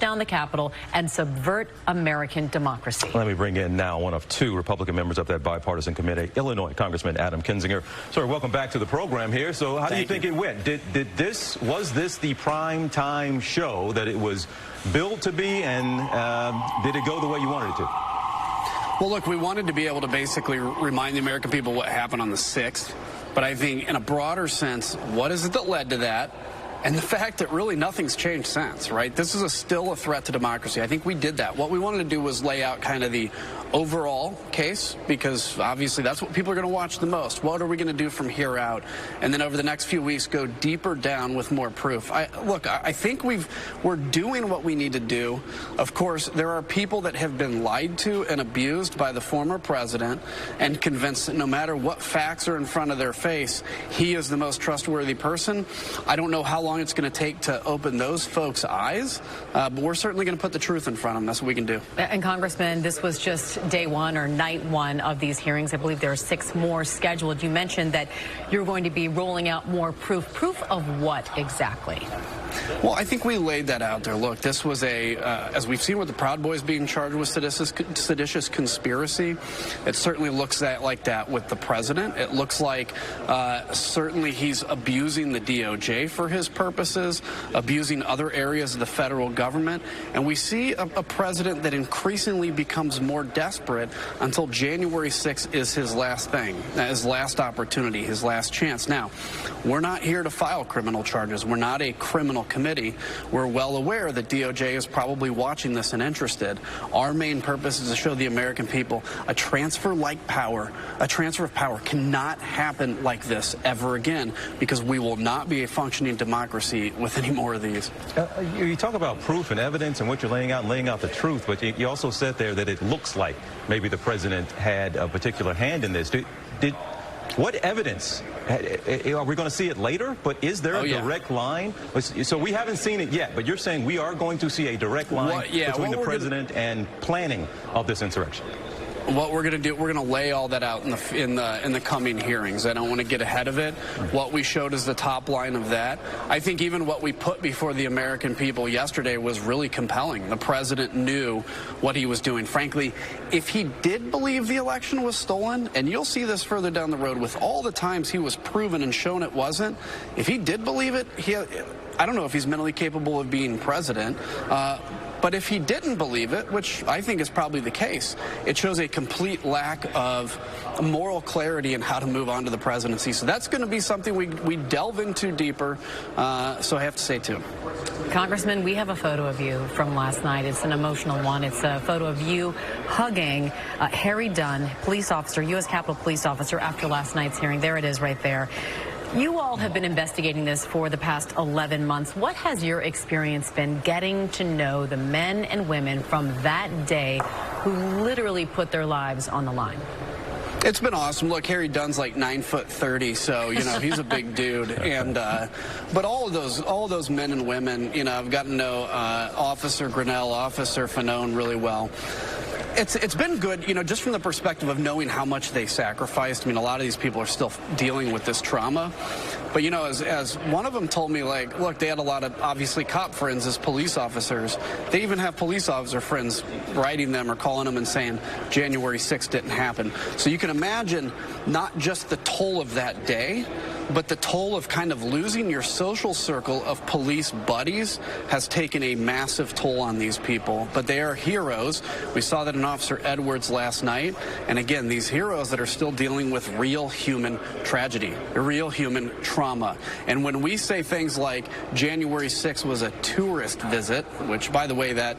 down the Capitol and subvert American democracy. Let me bring in now one of two Republican members of that bipartisan committee, Illinois Congressman Adam Kinzinger. Sir, welcome back to the program here. So how do you think it went? Was this the prime time show that it was billed to be, and did it go the way you wanted it to? Well, look, we wanted to be able to basically remind the American people what happened on the 6th. But I think in a broader sense, what is it that led to that? And the fact that really nothing's changed since, right? This is still a threat to democracy. I think we did that. What we wanted to do was lay out kind of the overall case, because obviously that's what people are going to watch the most. What are we going to do from here out? And then over the next few weeks, go deeper down with more proof. I think we're doing what we need to do. Of course, there are people that have been lied to and abused by the former president and convinced that no matter what facts are in front of their face, he is the most trustworthy person. I don't know how long it's going to take to open those folks' eyes, but we're certainly going to put the truth in front of them. That's what we can do. And Congressman, this was just day one or night one of these hearings. I believe there are 6 more scheduled. You mentioned that you're going to be rolling out more proof. Proof of what exactly? Well, I think we laid that out there. Look, this was as we've seen with the Proud Boys being charged with seditious conspiracy, it certainly looks like that with the president. It looks like certainly he's abusing the DOJ for his purposes, abusing other areas of the federal government. And we see a president that increasingly becomes more desperate until January 6th is his last thing, his last opportunity, his last chance. Now, we're not here to file criminal charges. We're not a criminal committee. We're well aware that DOJ is probably watching this and interested. Our main purpose is to show the American people a transfer of power cannot happen like this ever again, because we will not be a functioning democracy with any more of these. You talk about proof and evidence and what you're laying out the truth, but you also said there that it looks like maybe the president had a particular hand in this. What evidence? Are we going to see it later? But is there a direct line? So we haven't seen it yet, but you're saying we are going to see a direct line between the president and planning of this insurrection. What we're going to do, we're going to lay all that out in the coming hearings. I don't want to get ahead of it. What we showed is the top line of that. I think even what we put before the American people yesterday was really compelling. The president knew what he was doing. Frankly, if he did believe the election was stolen, and you'll see this further down the road with all the times he was proven and shown it wasn't, if he did believe it, I don't know if he's mentally capable of being president. But if he didn't believe it, which I think is probably the case, it shows a complete lack of moral clarity in how to move on to the presidency. So that's going to be something we delve into deeper. So I have to say, too. Congressman, we have a photo of you from last night. It's an emotional one. It's a photo of you hugging Harry Dunn, police officer, U.S. Capitol police officer, after last night's hearing. There it is right there. You all have been investigating this for the past 11 months. What has your experience been getting to know the men and women from that day who literally put their lives on the line? It's been awesome. Look, Harry Dunn's like 9'30", so he's a big dude. And but all of those men and women, I've gotten to know Officer Grinnell, Officer Fanone really well. It's been good, just from the perspective of knowing how much they sacrificed. I mean, a lot of these people are still dealing with this trauma. But, as one of them told me, look, they had a lot of, obviously, cop friends as police officers. They even have police officer friends writing them or calling them and saying January 6th didn't happen. So you can imagine not just the toll of that day, but the toll of kind of losing your social circle of police buddies has taken a massive toll on these people. But they are heroes. We saw that in Officer Edwards last night. And again, these heroes that are still dealing with real human tragedy, real human trauma. And when we say things like January 6th was a tourist visit, which, by the way, that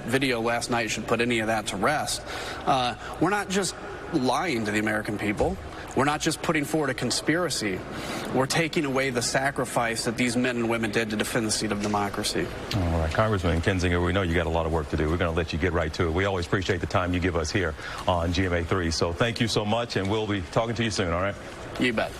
video last night should put any of that to rest, we're not just lying to the American people. We're not just putting forward a conspiracy. We're taking away the sacrifice that these men and women did to defend the seat of democracy. All right, Congressman Kinzinger, we know you got a lot of work to do. We're going to let you get right to it. We always appreciate the time you give us here on GMA3. So thank you so much, and we'll be talking to you soon, all right? You bet.